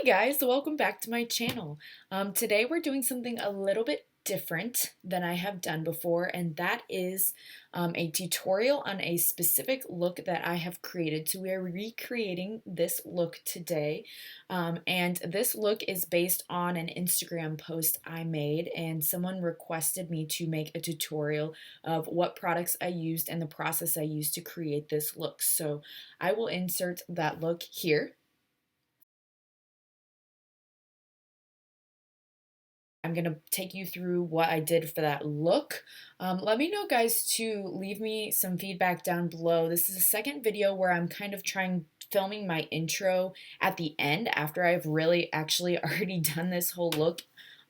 Guys, welcome back to my channel. Today we're doing something a little bit different than I have done before, and that is a tutorial on a specific look that I have created. So we are recreating this look today, and this look is based on an Instagram post I made, and someone requested me to make a tutorial of what products I used and the process I used to create this look. So I will insert that look here. I'm going to take you through what I did for that look. Let me know, guys, to leave me some feedback down below. This is the second video where I'm kind of filming my intro at the end after I've really actually already done this whole look.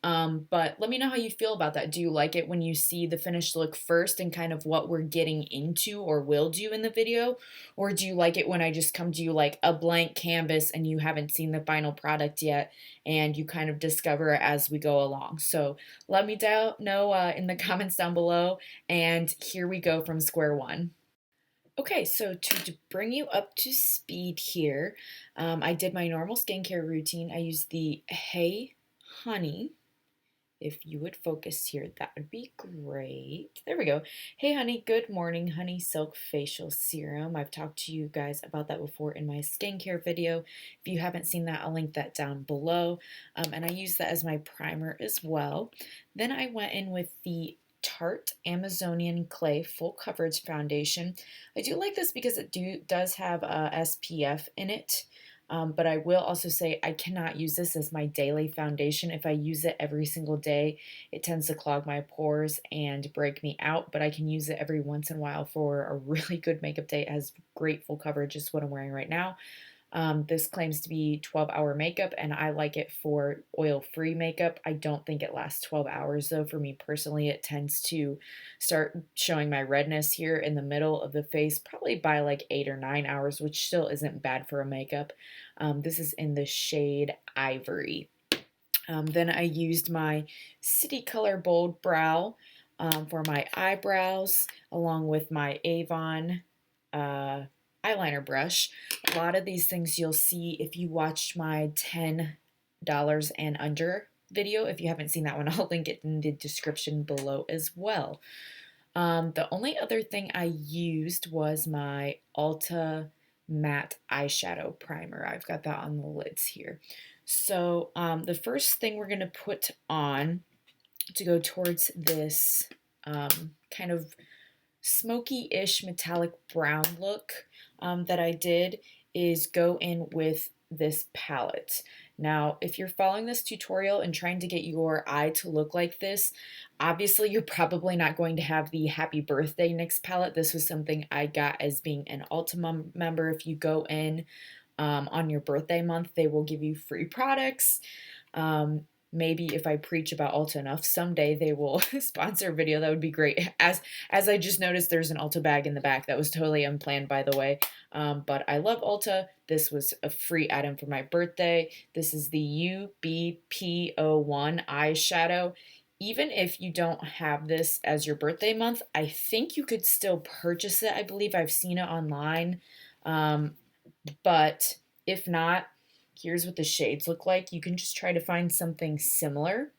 But let me know how you feel about that. Do you like it when you see the finished look first and kind of what we're getting into or will do in the video? Or do you like it when I just come to you like a blank canvas and you haven't seen the final product yet and you kind of discover it as we go along? So let me know in the comments down below, and here we go from square one. Okay, so to bring you up to speed here, I did my normal skincare routine. I used the Hey Honey. If you would focus here, that would be great. There we go. Hey Honey, good morning Honey Silk Facial Serum. I've talked to you guys about that before in my skincare video. If you haven't seen that, I'll link that down below. And I use that as my primer as well. Then I went in with the Tarte Amazonian Clay Full Coverage Foundation. I do like this because it does have SPF in it. But I will also say I cannot use this as my daily foundation. If I use it every single day, it tends to clog my pores and break me out, but I can use it every once in a while for a really good makeup day. It has great full coverage, is what I'm wearing right now. This claims to be 12-hour makeup, and I like it for oil-free makeup. I don't think it lasts 12 hours, though. For me personally, it tends to start showing my redness here in the middle of the face, probably by like 8 or 9 hours, which still isn't bad for a makeup. This is in the shade Ivory. Then I used my City Color Bold Brow for my eyebrows, along with my Avon eyeliner brush. A lot of these things you'll see if you watched my $10 and under video. If you haven't seen that one, I'll link it in the description below as well. The only other thing I used was my Ulta matte eyeshadow primer. I've got that on the lids here. So the first thing we're going to put on to go towards this kind of smoky-ish metallic brown look that I did is go in with this palette. Now, if you're following this tutorial and trying to get your eye to look like this, obviously you're probably not going to have the Happy Birthday NYX palette. This was something I got as being an Ulta member. If you go in on your birthday month, they will give you free products. Maybe if I preach about Ulta enough, someday they will sponsor a video. That would be great. As I just noticed, there's an Ulta bag in the back. That was totally unplanned, by the way. But I love Ulta. This was a free item for my birthday. This is the UBP01 eyeshadow. Even if you don't have this as your birthday month, I think you could still purchase it. I believe I've seen it online. But if not, here's what the shades look like. You can just try to find something similar.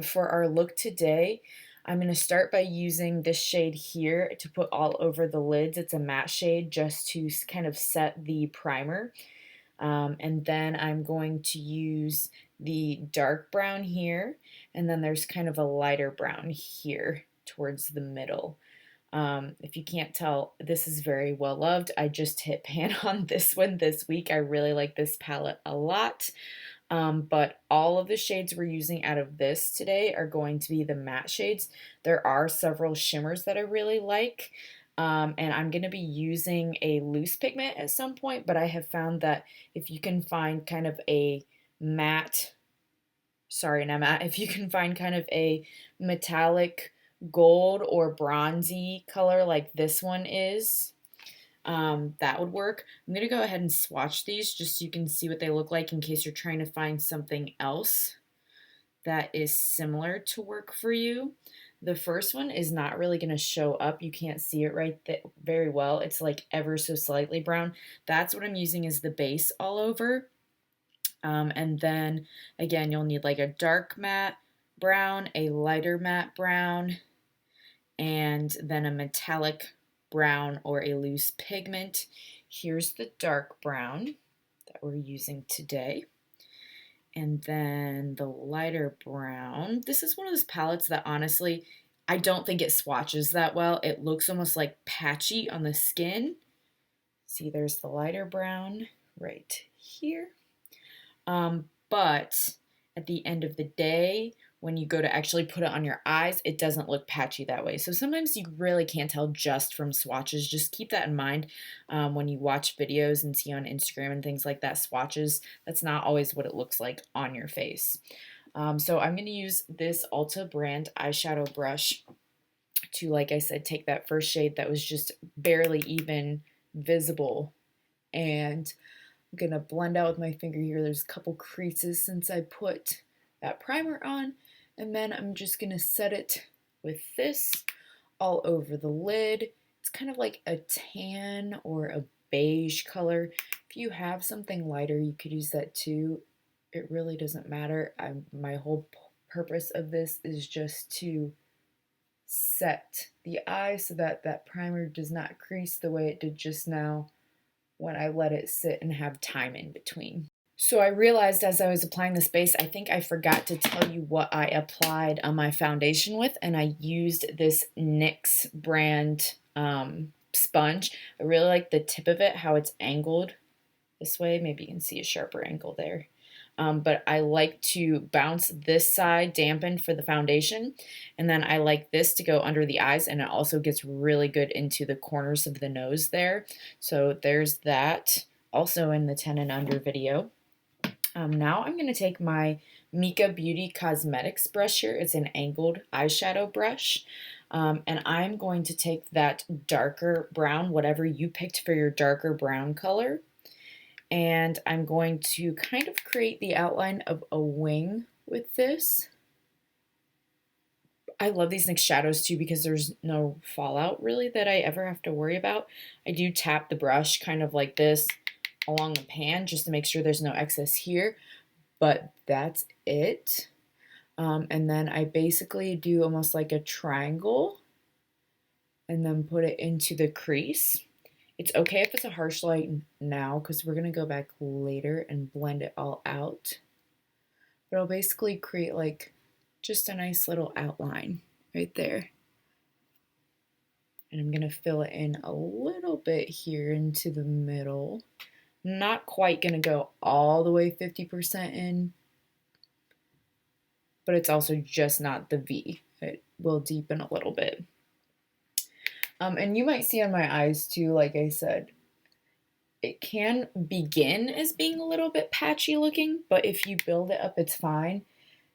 For our look today, I'm going to start by using this shade here to put all over the lids. It's a matte shade just to kind of set the primer. And then I'm going to use the dark brown here, and then there's kind of a lighter brown here towards the middle. If you can't tell, this is very well loved. I just hit pan on this one this week. I really like this palette a lot. But all of the shades we're using out of this today are going to be the matte shades. There are several shimmers that I really like. And I'm going to be using a loose pigment at some point, but I have found that if you can find kind of a matte, if you can find kind of a metallic gold or bronzy color like this one is, that would work. I'm going to go ahead and swatch these just so you can see what they look like in case you're trying to find something else that is similar to work for you. The first one is not really going to show up. You can't see it right very well. It's like ever so slightly brown. That's what I'm using as the base all over. And then again, you'll need like a dark matte brown, a lighter matte brown, and then a metallic brown or a loose pigment. Here's the dark brown that we're using today. And then the lighter brown. This is one of those palettes that honestly, I don't think it swatches that well. It looks almost like patchy on the skin. See, there's the lighter brown right here. But at the end of the day, when you go to actually put it on your eyes, it doesn't look patchy that way. So sometimes you really can't tell just from swatches. Just keep that in mind when you watch videos and see on Instagram and things like that, swatches, that's not always what it looks like on your face. So I'm going to use this Ulta brand eyeshadow brush to, like I said, take that first shade that was just barely even visible, and I'm going to blend out with my finger here. There's a couple creases since I put that primer on, and then I'm just going to set it with this all over the lid. It's kind of like a tan or a beige color. If you have something lighter, you could use that too. It really doesn't matter. My whole purpose of this is just to set the eye so that that primer does not crease the way it did just now when I let it sit and have time in between. So I realized as I was applying this base, I think I forgot to tell you what I applied on my foundation with, and I used this NYX brand sponge. I really like the tip of it, how it's angled this way. Maybe you can see a sharper angle there. But I like to bounce this side dampened for the foundation, and then I like this to go under the eyes, and it also gets really good into the corners of the nose there. So there's that, also in the 10 and under video. Now I'm going to take my Mika Beauty Cosmetics brush here. It's an angled eyeshadow brush. And I'm going to take that darker brown, whatever you picked for your darker brown color, and I'm going to kind of create the outline of a wing with this. I love these NYX shadows too because there's no fallout really that I ever have to worry about. I do tap the brush kind of like this along the pan just to make sure there's no excess here, but that's it. And then I basically do almost like a triangle and then put it into the crease. It's okay if it's a harsh light now because we're going to go back later and blend it all out. But I'll basically create like just a nice little outline right there. And I'm going to fill it in a little bit here into the middle. Not quite going to go all the way 50% in, but it's also just not the V. It will deepen a little bit. And you might see on my eyes too, like I said, it can begin as being a little bit patchy looking, but if you build it up, it's fine.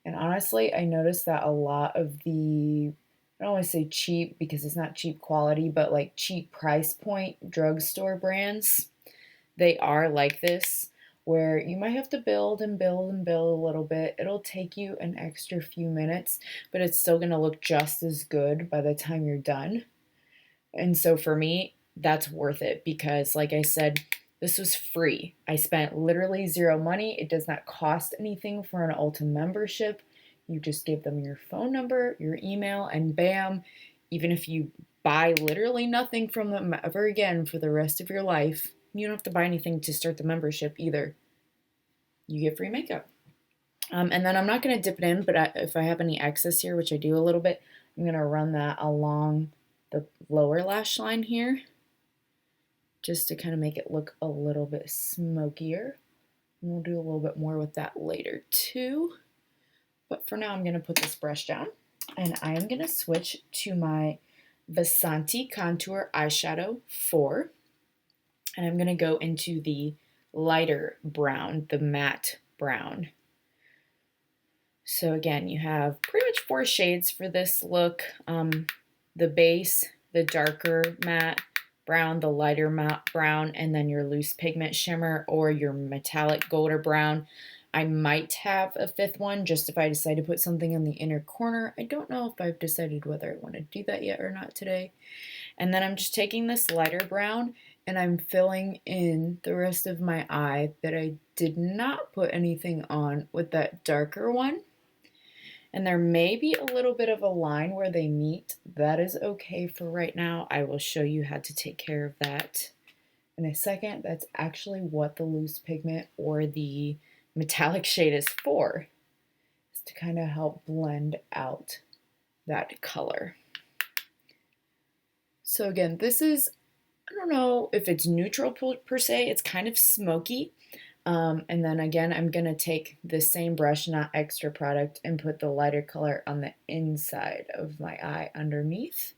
And honestly, I noticed that a lot of the, I don't want to say cheap because it's not cheap quality, but like cheap price point drugstore brands, they are like this, where you might have to build and build and build a little bit. It'll take you an extra few minutes, but it's still going to look just as good by the time you're done. And so for me, that's worth it because, like I said, this was free. I spent literally zero money. It does not cost anything for an Ulta membership. You just give them your phone number, your email, and bam, even if you buy literally nothing from them ever again for the rest of your life, you don't have to buy anything to start the membership either. You get free makeup. And then I'm not going to dip it in, but if I have any excess here, which I do a little bit, I'm going to run that along the lower lash line here just to kind of make it look a little bit smokier. And we'll do a little bit more with that later too. But for now, I'm going to put this brush down and I am going to switch to my Vasanti Contour Eyeshadow 4. And I'm going to go into the lighter brown, the matte brown. So again, you have pretty much 4 shades for this look. The base, the darker matte brown, the lighter matte brown, and then your loose pigment shimmer or your metallic gold or brown. I might have a 5th one just if I decide to put something in the inner corner. I don't know if I've decided whether I want to do that yet or not today. And then I'm just taking this lighter brown and I'm filling in the rest of my eye that I did not put anything on with that darker one. And there may be a little bit of a line where they meet. That is okay for right now. I will show you how to take care of that in a second. That's actually what the loose pigment or the metallic shade is for, is to kind of help blend out that color. So again, this is, I don't know if it's neutral per se, it's kind of smoky. And then again, I'm going to take the same brush, not extra product, and put the lighter color on the inside of my eye underneath.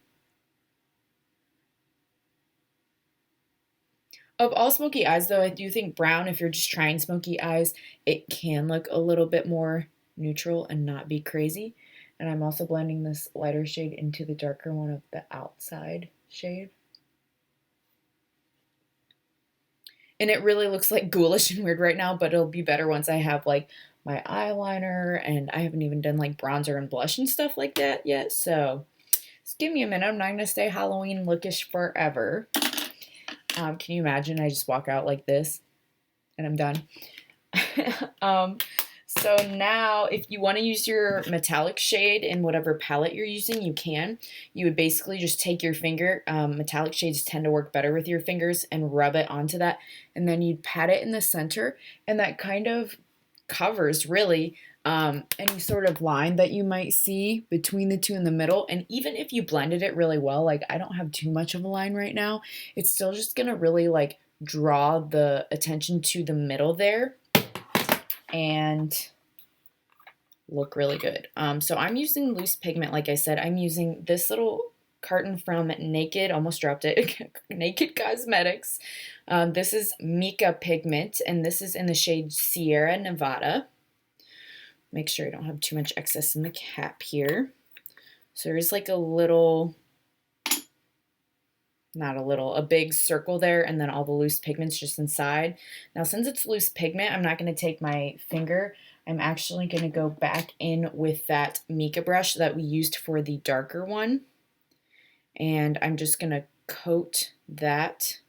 Of all smoky eyes, though, I do think brown, if you're just trying smoky eyes, it can look a little bit more neutral and not be crazy. And I'm also blending this lighter shade into the darker one of the outside shade. And it really looks like ghoulish and weird right now, but it'll be better once I have like my eyeliner, and I haven't even done like bronzer and blush and stuff like that yet. So just give me a minute. I'm not going to stay Halloween lookish forever. Can you imagine I just walk out like this and I'm done? So now if you want to use your metallic shade in whatever palette you're using, you can. You would basically just take your finger, metallic shades tend to work better with your fingers, and rub it onto that. And then you'd pat it in the center, and that kind of covers really any sort of line that you might see between the two in the middle. And even if you blended it really well, like I don't have too much of a line right now, it's still just gonna really like draw the attention to the middle there and look really good. So I'm using loose pigment. Like I said, I'm using this little carton from Naked, almost dropped it, Naked Cosmetics. This is Mica pigment, and this is in the shade Sierra Nevada. Make sure I don't have too much excess in the cap here. So there's like a little, not a little, a big circle there, and then all the loose pigments just inside. Now, since it's loose pigment, I'm not going to take my finger. I'm actually going to go back in with that Mica brush that we used for the darker one. And I'm just going to coat that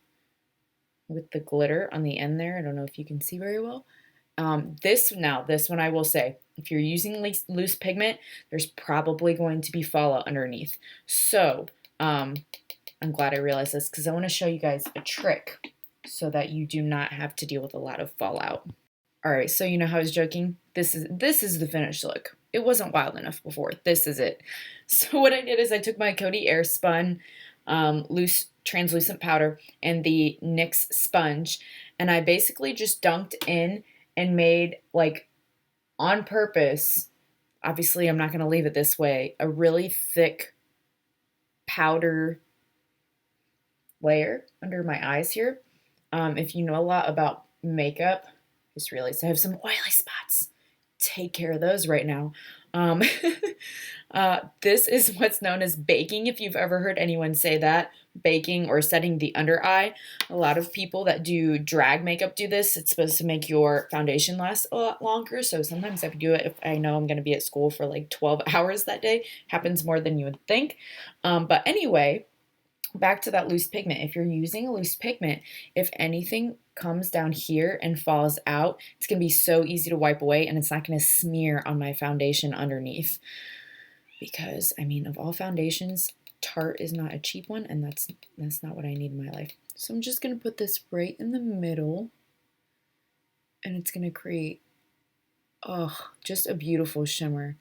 with the glitter on the end there. I don't know if you can see very well. This one I will say, if you're using loose pigment, there's probably going to be fallout underneath. So I'm glad I realized this, because I want to show you guys a trick so that you do not have to deal with a lot of fallout. All right, so you know how I was joking? This is the finished look. It wasn't wild enough before. This is it. So what I did is I took my Coty Airspun loose translucent powder and the NYX sponge, and I basically just dunked in and made, like, on purpose, obviously I'm not going to leave it this way, a really thick powder layer under my eyes here. If you know a lot about makeup, I just realized I have some oily spots. Take care of those right now. This is what's known as baking, if you've ever heard anyone say that. Baking or setting the under eye. A lot of people that do drag makeup do this. It's supposed to make your foundation last a lot longer. So sometimes I do it if I know I'm going to be at school for like 12 hours that day. Happens more than you would think. But anyway, back to that loose pigment. If you're using a loose pigment, if anything comes down here and falls out, it's going to be so easy to wipe away, and it's not going to smear on my foundation underneath. Because, I mean, of all foundations, Tarte is not a cheap one, and that's not what I need in my life. So I'm just going to put this right in the middle, and it's going to create, just a beautiful shimmer.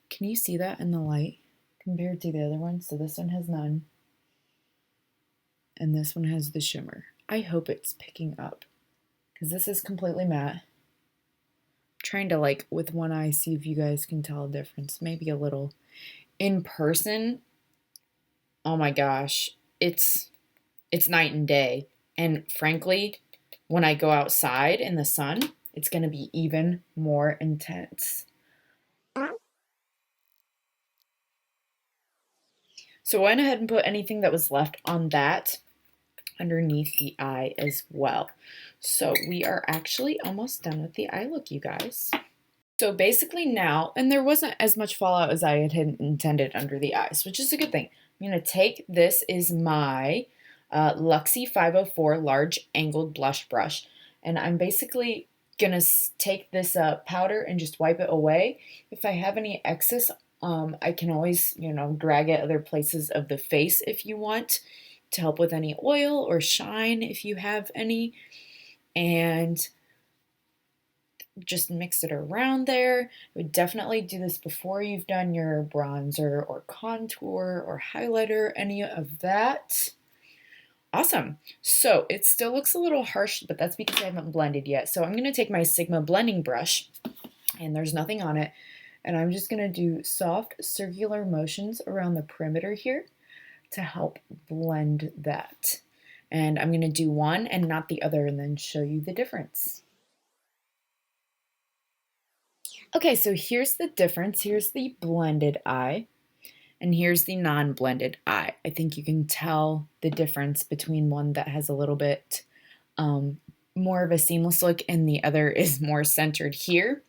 Can you see that in the light compared to the other one? So this one has none, and this one has the shimmer. I hope it's picking up, because this is completely matte. I'm trying to, like, with one eye, see if you guys can tell a difference. Maybe a little. In person, oh my gosh, it's night and day. And frankly, when I go outside in the sun, it's going to be even more intense. So I went ahead and put anything that was left on that underneath the eye as well. So we are actually almost done with the eye look, you guys. So basically now, and there wasn't as much fallout as I had intended under the eyes, which is a good thing. I'm going to take, this is my Luxie 504 large angled blush brush, and I'm basically gonna take this powder and just wipe it away. If I have any excess, I can always, drag it other places of the face if you want to help with any oil or shine if you have any. And just mix it around there. I would definitely do this before you've done your bronzer or contour or highlighter, any of that. Awesome. So it still looks a little harsh, but that's because I haven't blended yet. So I'm going to take my Sigma blending brush, and there's nothing on it, and I'm just going to do soft circular motions around the perimeter here to help blend that. And I'm going to do one and not the other and then show you the difference. Okay, so here's the difference. Here's the blended eye, and here's the non-blended eye. I think you can tell the difference between one that has a little bit more of a seamless look and the other is more centered here.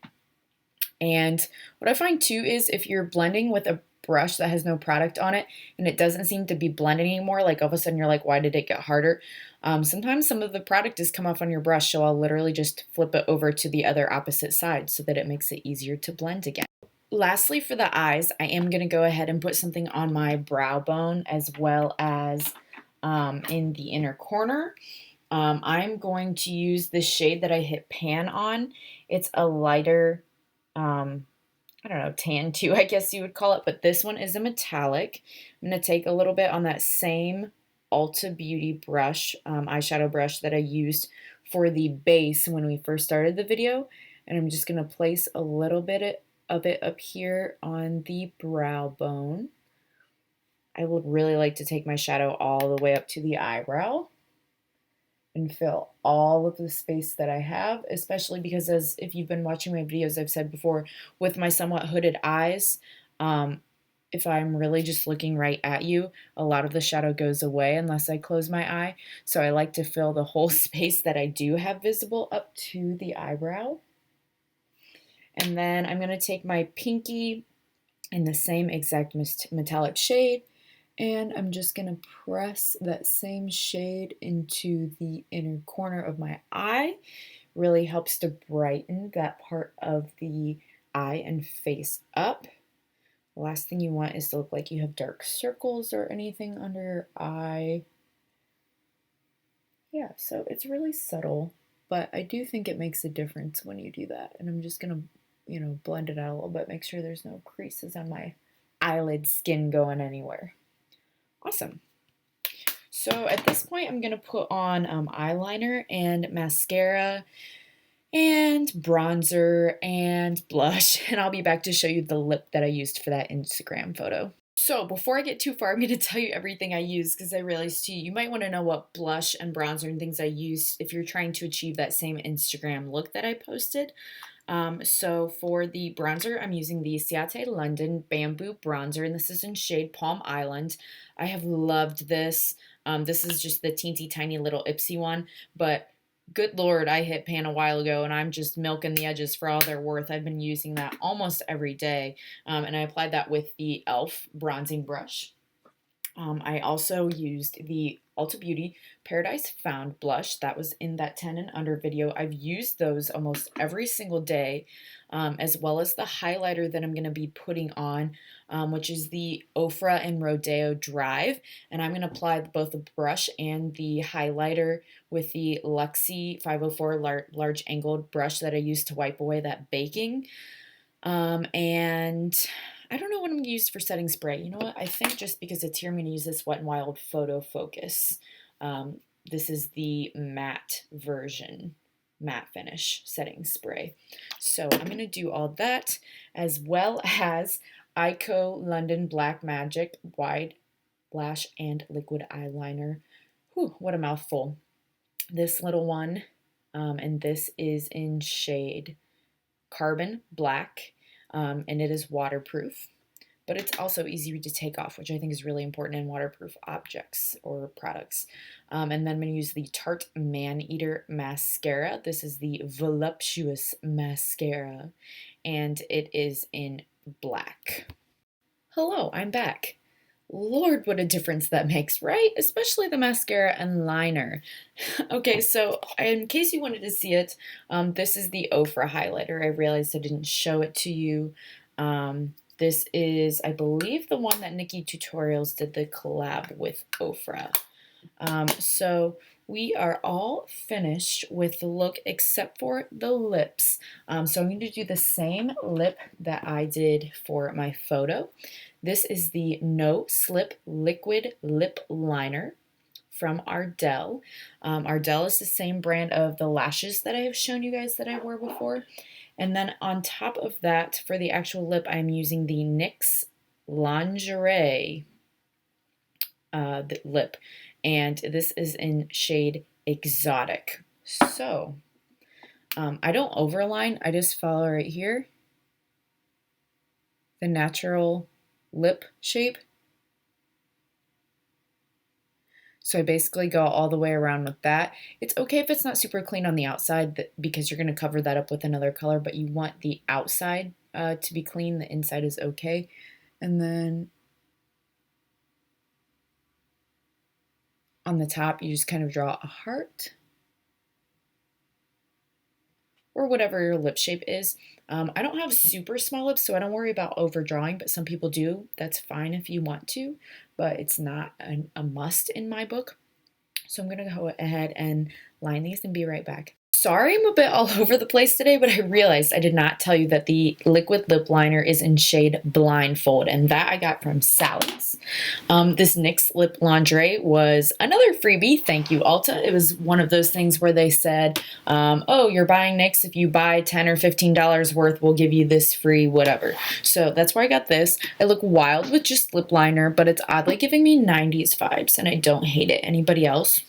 And what I find too is if you're blending with a brush that has no product on it and it doesn't seem to be blending anymore, like all of a sudden you're like, why did it get harder? Sometimes some of the product has come off on your brush, so I'll literally just flip it over to the other opposite side so that it makes it easier to blend again. Lastly, for the eyes, I am going to go ahead and put something on my brow bone as well as in the inner corner. I'm going to use the shade that I hit pan on. It's a lighter, I don't know, tan 2, I guess you would call it, but this one is a metallic. I'm going to take a little bit on that same Ulta Beauty brush, eyeshadow brush that I used for the base when we first started the video, and I'm just going to place a little bit of it up here on the brow bone. I would really like to take my shadow all the way up to the eyebrow and fill all of the space that I have, especially because, as if you've been watching my videos, I've said before, with my somewhat hooded eyes, if I'm really just looking right at you, a lot of the shadow goes away unless I close my eye. So I like to fill the whole space that I do have visible up to the eyebrow. And then I'm going to take my pinky in the same exact metallic shade, and I'm just going to press that same shade into the inner corner of my eye. Really helps to brighten that part of the eye and face up. The last thing you want is to look like you have dark circles or anything under your eye. Yeah, so it's really subtle, but I do think it makes a difference when you do that. And I'm just going to, blend it out a little bit, make sure there's no creases on my eyelid skin going anywhere. Awesome. So at this point, I'm going to put on eyeliner and mascara and bronzer and blush, and I'll be back to show you the lip that I used for that Instagram photo. So before I get too far, I'm going to tell you everything I use because I realized too, you might want to know what blush and bronzer and things I use if you're trying to achieve that same Instagram look that I posted. So for the bronzer, I'm using the Ciate London Bamboo Bronzer, and this is in shade Palm Island. I have loved this. This is just the teensy tiny little Ipsy one, but good Lord, I hit pan a while ago, and I'm just milking the edges for all they're worth. I've been using that almost every day, and I applied that with the e.l.f. bronzing brush. I also used the Ulta Beauty Paradise Found blush. That was in that 10 and under video. I've used those almost every single day, as well as the highlighter that I'm going to be putting on, which is the Ofra and Rodeo Drive. And I'm going to apply both the brush and the highlighter with the Luxie 504 large angled brush that I used to wipe away that baking. And I don't know what I'm going to use for setting spray. You know what? I think just because it's here, I'm going to use this Wet n Wild Photo Focus. This is the matte version, matte finish setting spray. So I'm going to do all that, as well as Ico London Black Magic Wide Lash and Liquid Eyeliner. Whew, what a mouthful. This little one, and this is in shade Carbon Black. And it is waterproof, but it's also easy to take off, which I think is really important in waterproof objects or products. And then I'm going to use the Tarte Maneater Mascara. This is the Voluptuous Mascara, and it is in black. Hello, I'm back. Lord, what a difference that makes, right? Especially the mascara and liner. Okay, so in case you wanted to see it, this is the Ofra highlighter. I realized I didn't show it to you. This is, I believe, the one that Nikki Tutorials did the collab with Ofra. So we are all finished with the look except for the lips. So I'm going to do the same lip that I did for my photo. This is the No Slip Liquid Lip Liner from Ardell. Ardell is the same brand of the lashes that I have shown you guys that I wore before. And then on top of that, for the actual lip, I'm using the NYX Lingerie the lip, and this is in shade Exotic. So I don't overline, I just follow right here the natural lip shape. So I basically go all the way around with that. It's okay if it's not super clean on the outside because you're going to cover that up with another color, but you want the outside to be clean. The inside is okay. And then on the top, you just kind of draw a heart or whatever your lip shape is. I don't have super small lips, so I don't worry about overdrawing, but some people do. That's fine if you want to, but it's not a must in my book. So I'm going to go ahead and line these and be right back. Sorry I'm a bit all over the place today, but I realized I did not tell you that the liquid lip liner is in shade Blindfold, and that I got from Sally's. This NYX Lip Lingerie was another freebie. Thank you, Ulta. It was one of those things where they said, oh, you're buying NYX. If you buy $10 or $15 worth, we'll give you this free whatever. So that's why I got this. I look wild with just lip liner, but it's oddly giving me 90s vibes, and I don't hate it. Anybody else?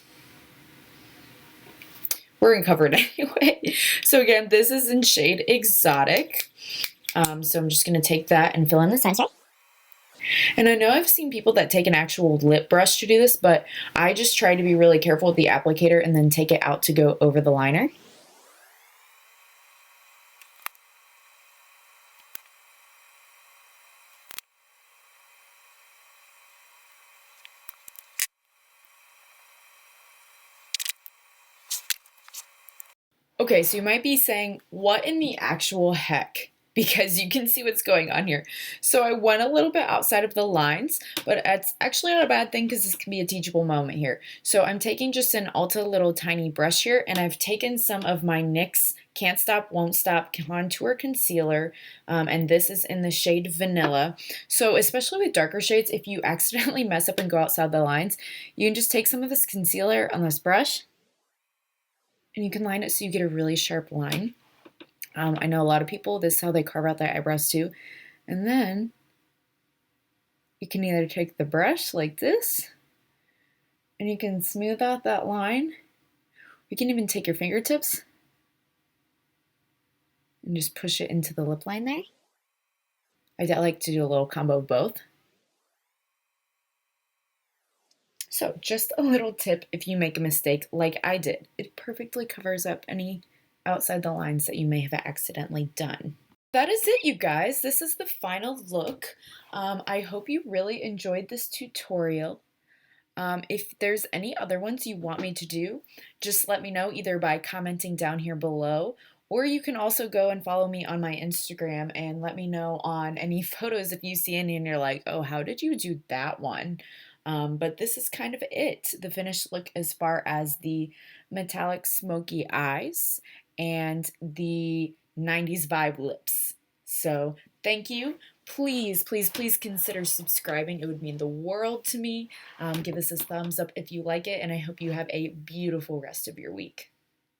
We're gonna cover it anyway. So again, this is in shade Exotic. So I'm just gonna take that and fill in the sunshine. And I know I've seen people that take an actual lip brush to do this, but I just try to be really careful with the applicator and then take it out to go over the liner. Okay, so you might be saying, what in the actual heck? Because you can see what's going on here. So I went a little bit outside of the lines, but it's actually not a bad thing because this can be a teachable moment here. So I'm taking just an Ulta little tiny brush here, and I've taken some of my NYX Can't Stop, Won't Stop Contour Concealer, and this is in the shade Vanilla. So especially with darker shades, if you accidentally mess up and go outside the lines, you can just take some of this concealer on this brush, and you can line it so you get a really sharp line. I know a lot of people, this is how they carve out their eyebrows too. And then you can either take the brush like this, and you can smooth out that line. You can even take your fingertips and just push it into the lip line there. I like to do a little combo of both. So just a little tip if you make a mistake like I did. It perfectly covers up any outside the lines that you may have accidentally done. That is it, you guys. This is the final look. I hope you really enjoyed this tutorial. If there's any other ones you want me to do, just let me know either by commenting down here below, or you can also go and follow me on my Instagram and let me know on any photos if you see any and you're like, oh, how did you do that one? But this is kind of it, the finished look as far as the metallic smoky eyes and the 90s vibe lips. So thank you. Please, please, please consider subscribing. It would mean the world to me. Give us a thumbs up if you like it, and I hope you have a beautiful rest of your week.